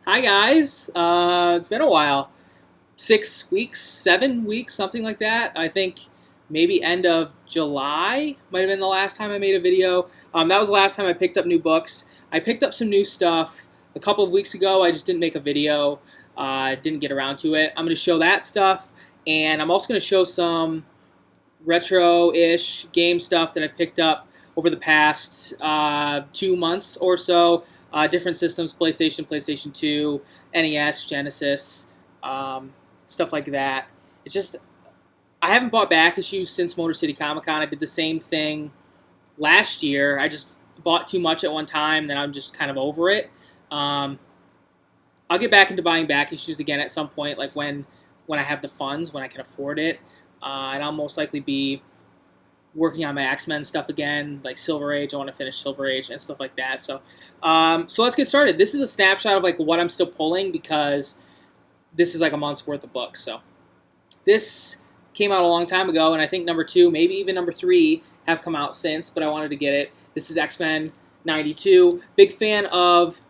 Hi guys, it's been a while. 6 weeks, 7 weeks, something like that. I think maybe end of July might have been the last time I made a video. That was the last time I picked up new books. I picked up some new stuff a couple of weeks ago. I just didn't make a video. Didn't get around to it. I'm going to show that stuff, and I'm also going to show some retro-ish game stuff that I picked up over the past 2 months or so. Different systems: PlayStation, PlayStation 2, NES, Genesis, stuff like that. It's just I haven't bought back issues since Motor City Comic Con. I did the same thing last year. I just bought too much at one time, then I'm just kind of over it. Um, I'll get back into buying back issues again at some point, like when I have the funds, when I can afford it, and I'll most likely be working on my X-Men stuff again, like Silver Age. I want to finish Silver Age and stuff like that. So let's get started. This is a snapshot of like what I'm still pulling because this is like a month's worth of books. So this came out a long time ago, and I think number 2, maybe even number 3, have come out since. But I wanted to get it. This is X-Men '92. Big fan of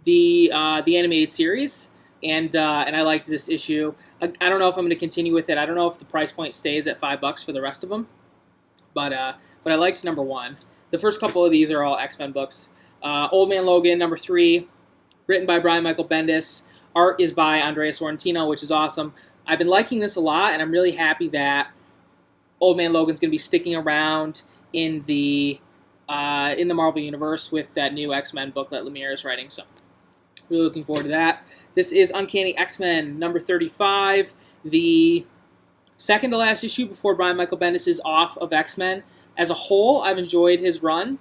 the animated series, and I liked this issue. I don't know if I'm going to continue with it. I don't know if the price point stays at $5 for the rest of them. But I liked number 1. The first couple of these are all X-Men books. Old Man Logan, number 3, written by Brian Michael Bendis. Art is by Andrea Sorrentino, which is awesome. I've been liking this a lot, and I'm really happy that Old Man Logan's going to be sticking around in the Marvel Universe with that new X-Men book that Lemire is writing. So really looking forward to that. This is Uncanny X-Men number 35, the second to last issue before Brian Michael Bendis is off of X-Men. As a whole, I've enjoyed his run.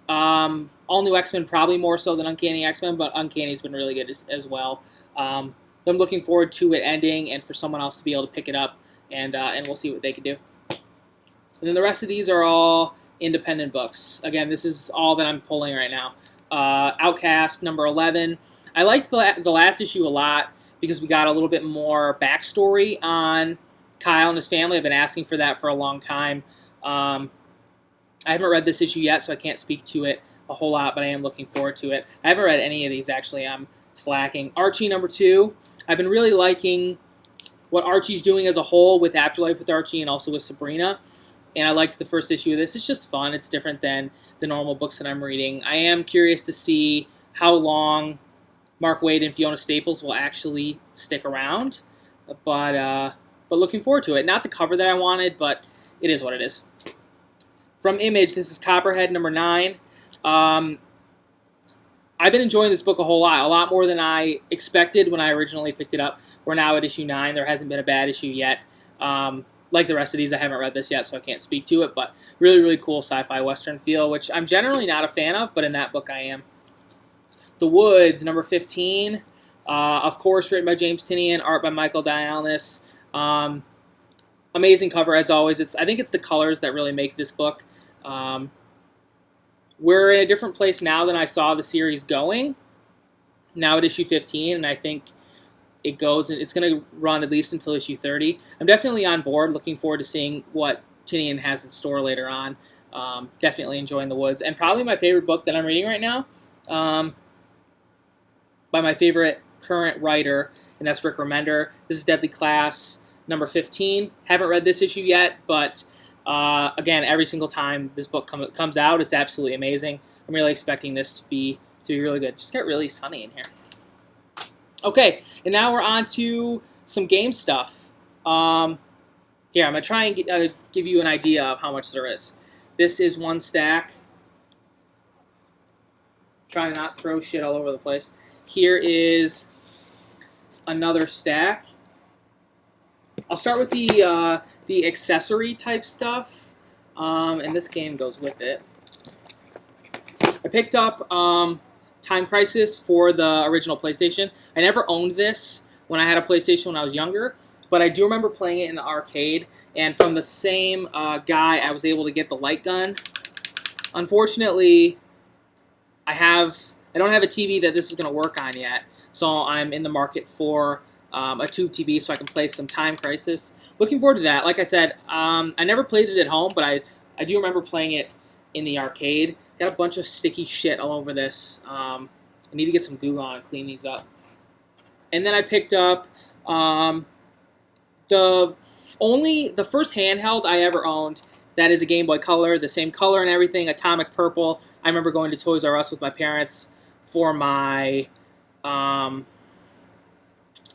All New X-Men probably more so than Uncanny X-Men, but Uncanny's been really good as well. I'm looking forward to it ending and for someone else to be able to pick it up, and we'll see what they can do. And then the rest of these are all independent books. Again, this is all that I'm pulling right now. Outcast, number 11. I liked the last issue a lot because we got a little bit more backstory on Kyle and his family. I've been asking for that for a long time. I haven't read this issue yet, so I can't speak to it a whole lot, but I am looking forward to it. I haven't read any of these, actually. I'm slacking. Archie, number 2. I've been really liking what Archie's doing as a whole with Afterlife with Archie and also with Sabrina, and I liked the first issue of this. It's just fun. It's different than the normal books that I'm reading. I am curious to see how long Mark Waid and Fiona Staples will actually stick around, but looking forward to it. Not the cover that I wanted, but it is what it is. From Image, this is Copperhead, number 9. I've been enjoying this book a lot more than I expected when I originally picked it up. We're now at issue 9. There hasn't been a bad issue yet. Like the rest of these, I haven't read this yet, so I can't speak to it, but really, really cool sci-fi western feel, which I'm generally not a fan of, but in that book I am. The Woods, number 15. Of course, written by James Tynion, art by Michael Dialis. Amazing cover, as always. I think it's the colors that really make this book. We're in a different place now than I saw the series going. Now at issue 15, and I think it's going to run at least until issue 30. I'm definitely on board, looking forward to seeing what Tynion has in store later on. Definitely enjoying The Woods. And probably my favorite book that I'm reading right now, by my favorite current writer, and that's Rick Remender. This is Deadly Class, number 15. Haven't read this issue yet, but again, every single time this book comes out, it's absolutely amazing. I'm really expecting this to be really good. Just got really sunny in here. Okay, and now we're on to some game stuff. Here, I'm going to try and give you an idea of how much there is. This is one stack. Try to not throw shit all over the place. Here is another stack. I'll start with the accessory type stuff, and this game goes with it. I picked up Time Crisis for the original PlayStation. I never owned this when I had a PlayStation when I was younger, but I do remember playing it in the arcade, and from the same guy, I was able to get the light gun. Unfortunately, I don't have a TV that this is going to work on yet, so I'm in the market for a tube TV so I can play some Time Crisis. Looking forward to that. Like I said, I never played it at home, but I do remember playing it in the arcade. Got a bunch of sticky shit all over this. I need to get some glue on and clean these up. And then I picked up the the first handheld I ever owned. That is a Game Boy Color, the same color and everything, atomic purple. I remember going to Toys R Us with my parents for my, I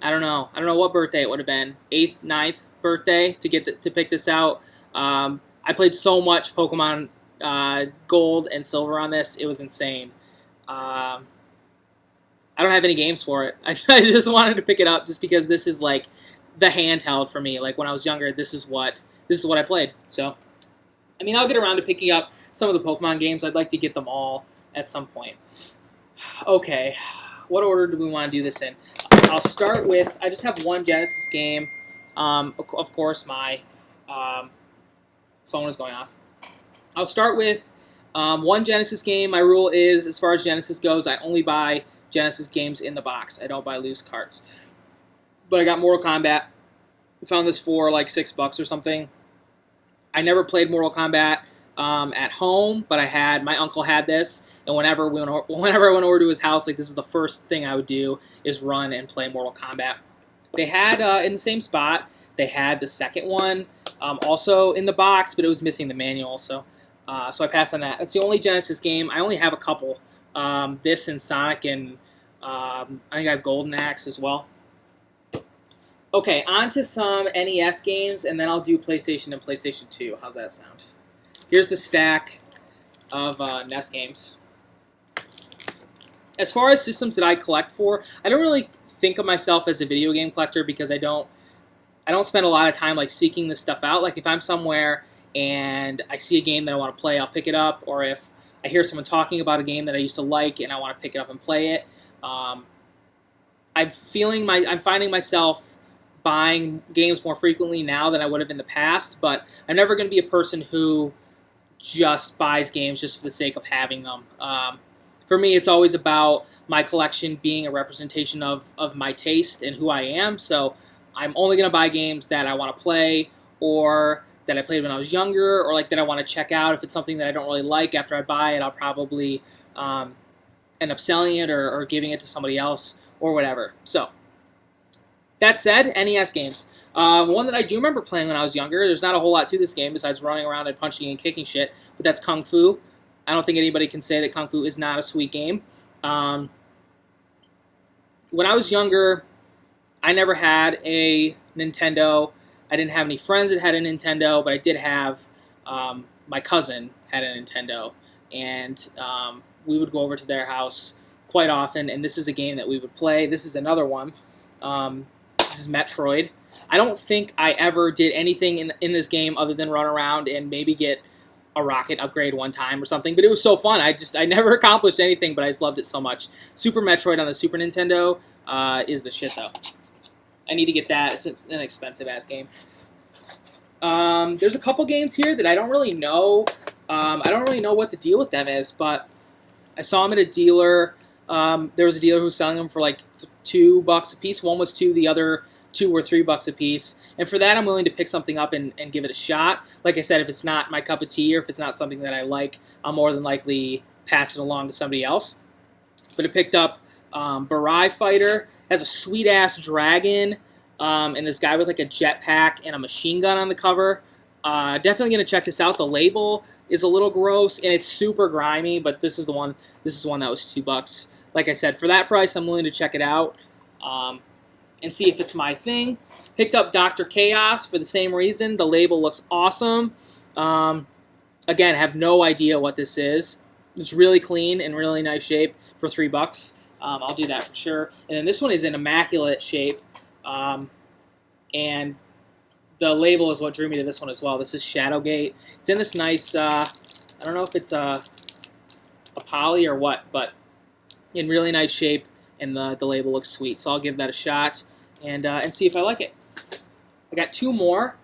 don't know what birthday it would have been, 8th, 9th birthday to pick this out. I played so much Pokemon Gold and Silver on this, it was insane. I don't have any games for it. I just wanted to pick it up just because this is like the handheld for me. Like when I was younger, this is what I played. So, I mean, I'll get around to picking up some of the Pokemon games. I'd like to get them all at some point. Okay, what order do we want to do this in? I'll start with, I just have one Genesis game. Of course, my phone is going off. I'll start with one Genesis game. My rule is, as far as Genesis goes, I only buy Genesis games in the box. I don't buy loose carts. But I got Mortal Kombat. I found this for like $6 or something. I never played Mortal Kombat at home, but my uncle had this, and whenever I went over to his house, like this is the first thing I would do is run and play Mortal Kombat. They had in the same spot. They had the second one also in the box, but it was missing the manual, so I passed on that. That's the only Genesis game. I only have a couple. This and Sonic, and I think I have Golden Axe as well. Okay, on to some NES games, and then I'll do PlayStation and PlayStation 2. How's that sound? Here's the stack of NES games. As far as systems that I collect for, I don't really think of myself as a video game collector because I don't spend a lot of time like seeking this stuff out. Like if I'm somewhere and I see a game that I want to play, I'll pick it up. Or if I hear someone talking about a game that I used to like and I want to pick it up and play it, I'm finding myself buying games more frequently now than I would have in the past. But I'm never going to be a person who just buys games just for the sake of having them. For me, it's always about my collection being a representation of my taste and who I am. So I'm only going to buy games that I want to play, or that I played when I was younger, or like that I want to check out. If it's something that I don't really like, after I buy it, I'll probably end up selling it or giving it to somebody else or whatever. So that said, NES games. One that I do remember playing when I was younger, there's not a whole lot to this game besides running around and punching and kicking shit, but that's Kung Fu. I don't think anybody can say that Kung Fu is not a sweet game. When I was younger, I never had a Nintendo. I didn't have any friends that had a Nintendo, but I did have, my cousin had a Nintendo, and we would go over to their house quite often, and this is a game that we would play. This is another one. This is Metroid. I don't think I ever did anything in this game other than run around and maybe get a rocket upgrade one time or something, but it was so fun. I never accomplished anything, but I just loved it so much. Super Metroid on the Super Nintendo is the shit, though. I need to get that. It's an expensive-ass game. There's a couple games here that I don't really know. I don't really know what the deal with them is, but I saw them at a dealer. There was a dealer who was selling them for like $2 a piece. One was $2, the other 2 or $3 a piece. And for that, I'm willing to pick something up and give it a shot. Like I said, if it's not my cup of tea or if it's not something that I like, I'll more than likely pass it along to somebody else. But I picked up Barai Fighter. It has a sweet-ass dragon and this guy with like a jetpack and a machine gun on the cover. Definitely going to check this out. The label is a little gross and it's super grimy, but this is one that was $2. Like I said, for that price, I'm willing to check it out and see if it's my thing. Picked up Dr. Chaos for the same reason. The label looks awesome. Again, have no idea what this is. It's really clean and really nice shape for $3. I'll do that for sure. And then this one is in immaculate shape. And the label is what drew me to this one as well. This is Shadowgate. It's in this nice, I don't know if it's a poly or what, but in really nice shape, and the label looks sweet. So I'll give that a shot and see if I like it. I got 2 more,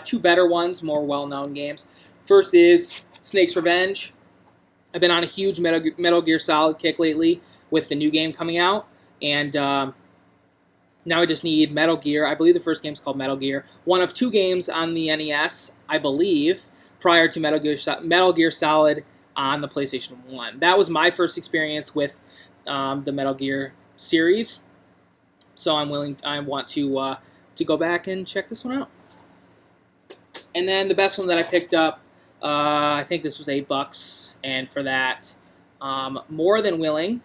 2 better ones, more well-known games. First is Snake's Revenge. I've been on a huge Metal Gear Solid kick lately with the new game coming out, and now I just need Metal Gear. I believe the first game's called Metal Gear. One of 2 games on the NES, I believe, prior to Metal Gear Solid on the PlayStation 1. That was my first experience with the Metal Gear series. So I want to go back and check this one out. And then the best one that I picked up, I think this was $8, and for that, more than willing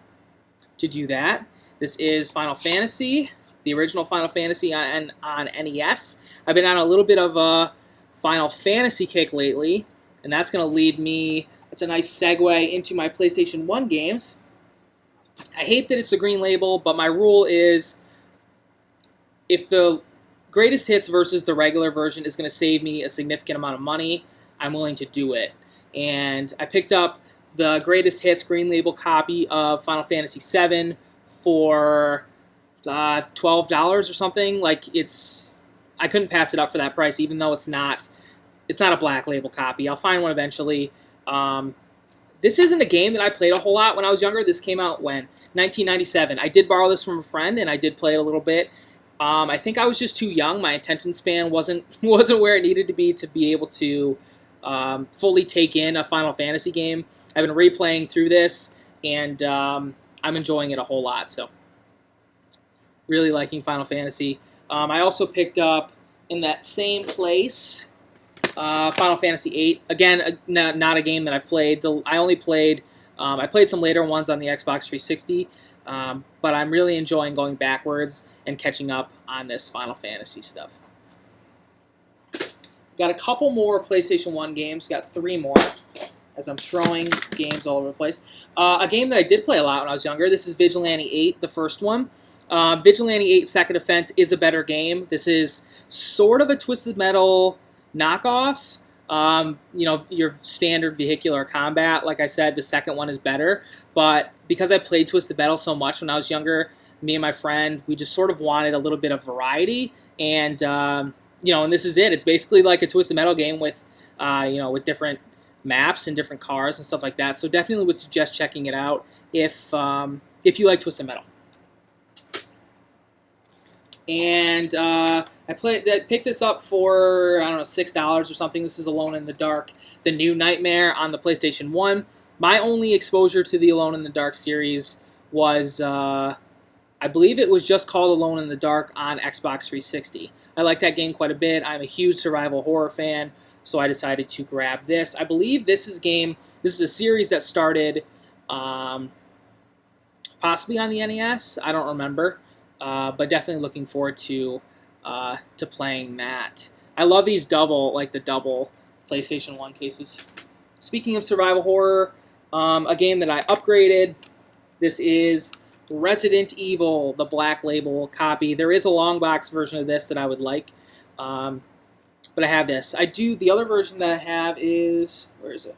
to do that. This is Final Fantasy, the original Final Fantasy on NES. I've been on a little bit of a Final Fantasy kick lately, and that's going to lead me, that's a nice segue into my PlayStation 1 games. I hate that it's the green label, but my rule is if the greatest hits versus the regular version is going to save me a significant amount of money, I'm willing to do it. And I picked up the greatest hits green label copy of Final Fantasy VII for $12 or something. Like, I couldn't pass it up for that price, even though it's not a black label copy. I'll find one eventually. This isn't a game that I played a whole lot when I was younger. This came out when? 1997. I did borrow this from a friend, and I did play it a little bit. I think I was just too young. My attention span wasn't where it needed to be able to fully take in a Final Fantasy game. I've been replaying through this, and I'm enjoying it a whole lot. So, really liking Final Fantasy. I also picked up in that same place Final Fantasy VIII. Again, not a game that I've played. I played some later ones on the Xbox 360, but I'm really enjoying going backwards and catching up on this Final Fantasy stuff. Got a couple more PlayStation 1 games. Got 3 more, as I'm throwing games all over the place. A game that I did play a lot when I was younger, this is Vigilante 8, the first one. Vigilante 8 Second Offense is a better game. This is sort of a Twisted Metal knockoff. Your standard vehicular combat. Like I said, the second one is better. But because I played Twisted Metal so much when I was younger, me and my friend, we just sort of wanted a little bit of variety. And, and this is it. It's basically like a Twisted Metal game with, with different maps and different cars and stuff like that. So definitely would suggest checking it out if you like Twisted Metal. And I picked this up for, I don't know, $6 or something. This is Alone in the Dark, the new Nightmare on the PlayStation 1. My only exposure to the Alone in the Dark series was, I believe it was just called Alone in the Dark on Xbox 360. I like that game quite a bit. I'm a huge survival horror fan, so I decided to grab this. I believe this is a series that started possibly on the NES. I don't remember. But definitely looking forward to playing that. I love these double PlayStation 1 cases. Speaking of survival horror, a game that I upgraded, this is Resident Evil, the Black Label copy. There is a long box version of this that I would like, but I have this. The other version that I have is, where is it?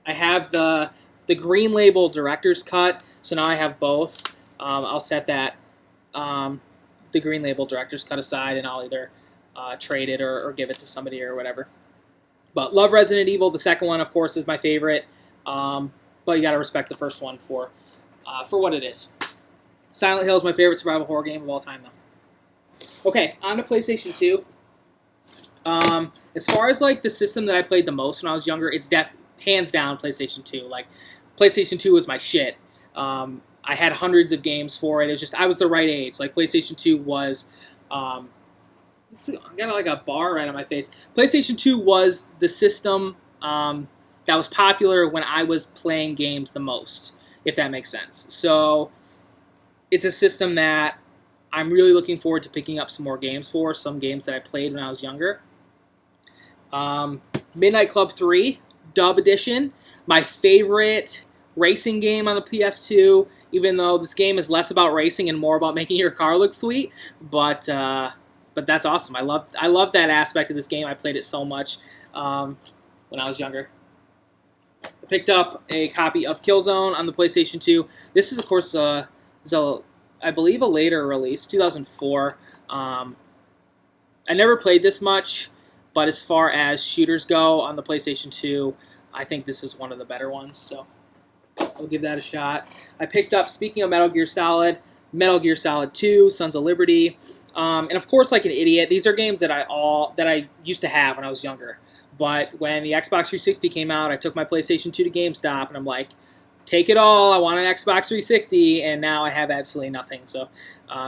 I have the Green Label Director's Cut, so now I have both. I'll set that, the Green Label Director's Cut aside, and I'll either trade it or give it to somebody or whatever. But love Resident Evil. The second one, of course, is my favorite. But you got to respect the first one for what it is. Silent Hill is my favorite survival horror game of all time, though. Okay, on to PlayStation 2. As far as like the system that I played the most when I was younger, it's hands down PlayStation 2. Like, PlayStation 2 was my shit. I had hundreds of games for it. It's just I was the right age. Like, PlayStation 2 was, I got like a bar right on my face. PlayStation 2 was the system that was popular when I was playing games the most, if that makes sense. So it's a system that I'm really looking forward to picking up some more games for, some games that I played when I was younger. Midnight Club 3, Dub Edition, my favorite racing game on the PS2, even though this game is less about racing and more about making your car look sweet. But that's awesome. I love that aspect of this game. I played it so much when I was younger. I picked up a copy of Killzone on the PlayStation 2. This is, of course, I believe a later release, 2004. I never played this much, but as far as shooters go on the PlayStation 2, I think this is one of the better ones, so I'll give that a shot. I picked up, speaking of Metal Gear Solid 2, Sons of Liberty, and of course, like an idiot, these are games that I used to have when I was younger. But when the Xbox 360 came out, I took my PlayStation 2 to GameStop, and I'm like, take it all. I want an Xbox 360, and now I have absolutely nothing. So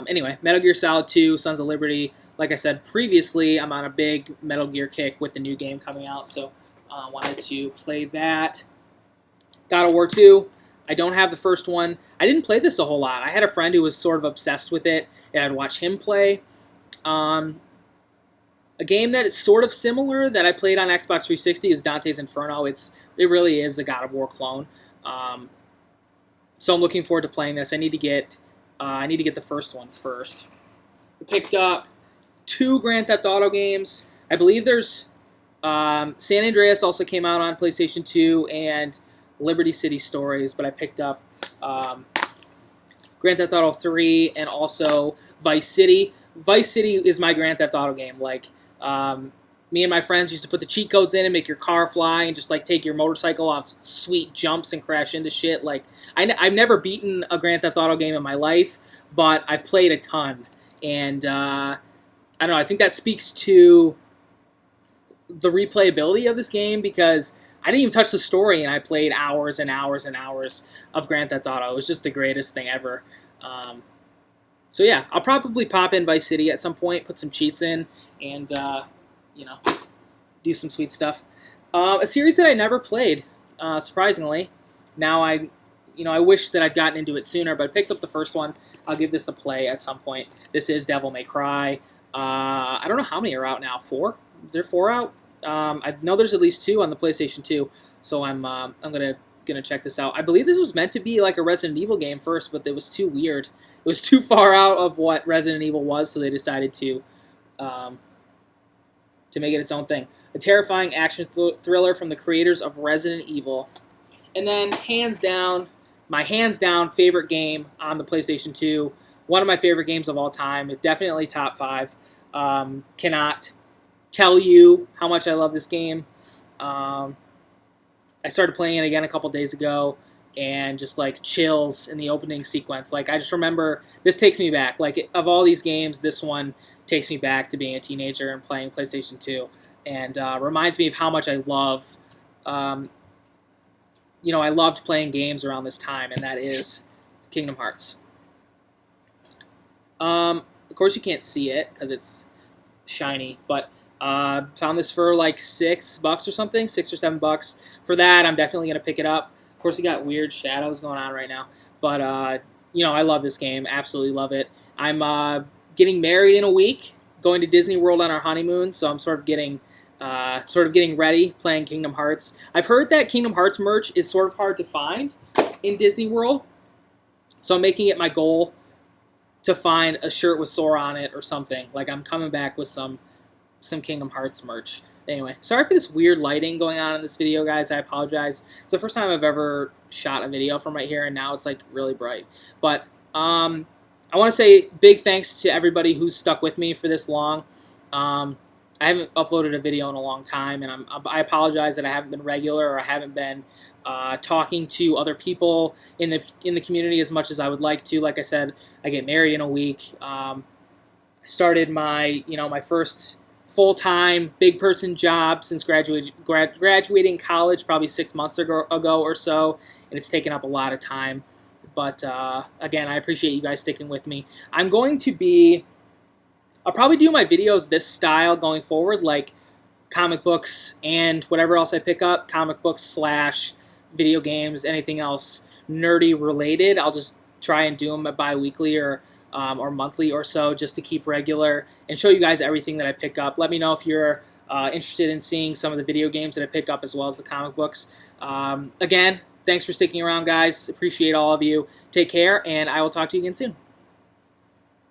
anyway, Metal Gear Solid 2, Sons of Liberty. Like I said previously, I'm on a big Metal Gear kick with the new game coming out, so wanted to play that. God of War 2. I don't have the first one. I didn't play this a whole lot. I had a friend who was sort of obsessed with it, and I'd watch him play. A game that is sort of similar that I played on Xbox 360 is Dante's Inferno. It really is a God of War clone. So I'm looking forward to playing this. I need to get the first one first. I picked up 2 Grand Theft Auto games. I believe there's San Andreas also came out on PlayStation 2 and Liberty City Stories, but I picked up Grand Theft Auto 3 and also Vice City. Vice City is my Grand Theft Auto game. Like, me and my friends used to put the cheat codes in and make your car fly and just like take your motorcycle off sweet jumps and crash into shit. Like, I've never beaten a Grand Theft Auto game in my life, but I've played a ton. And I don't know, I think that speaks to the replayability of this game because I didn't even touch the story and I played hours and hours and hours of Grand Theft Auto. It was just the greatest thing ever. So yeah, I'll probably pop in Vice City at some point, put some cheats in, and you know, do some sweet stuff. A series that I never played, surprisingly. Now I wish that I'd gotten into it sooner, but I picked up the first one. I'll give this a play at some point. This is Devil May Cry. I don't know how many are out now. 4? Is there 4 out? I know there's at least 2 on the PlayStation 2, so I'm gonna check this out. I believe this was meant to be like a Resident Evil game first, but it was too weird. It was too far out of what Resident Evil was, so they decided to make it its own thing. A terrifying action thriller from the creators of Resident Evil. And then, my hands down favorite game on the PlayStation 2. One of my favorite games of all time. Definitely top 5. Cannot tell you how much I love this game. I started playing it again a couple days ago, and just like chills in the opening sequence. Like, I just remember, this takes me back. Like, of all these games, this one takes me back to being a teenager and playing PlayStation 2, and reminds me of how much I love. I loved playing games around this time, and that is Kingdom Hearts. Of course, you can't see it because it's shiny, but found this for like $6 or something, $6 or $7. For that, I'm definitely gonna pick it up. Of course, we got weird shadows going on right now, but I love this game. Absolutely love it. I'm getting married in a week, going to Disney World on our honeymoon, so I'm sort of getting ready, playing Kingdom Hearts. I've heard that Kingdom Hearts merch is sort of hard to find in Disney World, so I'm making it my goal to find a shirt with Sora on it or something. Like, I'm coming back with some Kingdom Hearts merch. Anyway, sorry for this weird lighting going on in this video, guys. I apologize. It's the first time I've ever shot a video from right here, and now it's like really bright. But I want to say big thanks to everybody who's stuck with me for this long. I haven't uploaded a video in a long time, and I apologize that I haven't been regular or I haven't been talking to other people in the community as much as I would like to. Like I said, I get married in a week. I started my first full-time big person job since graduating college probably 6 months ago or so, and it's taken up a lot of time. But again, I appreciate you guys sticking with me. I'll probably do my videos this style going forward, like comic books and whatever else I pick up, comic books / video games, anything else nerdy related. I'll just try and do them bi-weekly or monthly or so, just to keep regular and show you guys everything that I pick up. Let me know if you're interested in seeing some of the video games that I pick up as well as the comic books. Again, thanks for sticking around, guys. Appreciate all of you. Take care, and I will talk to you again soon.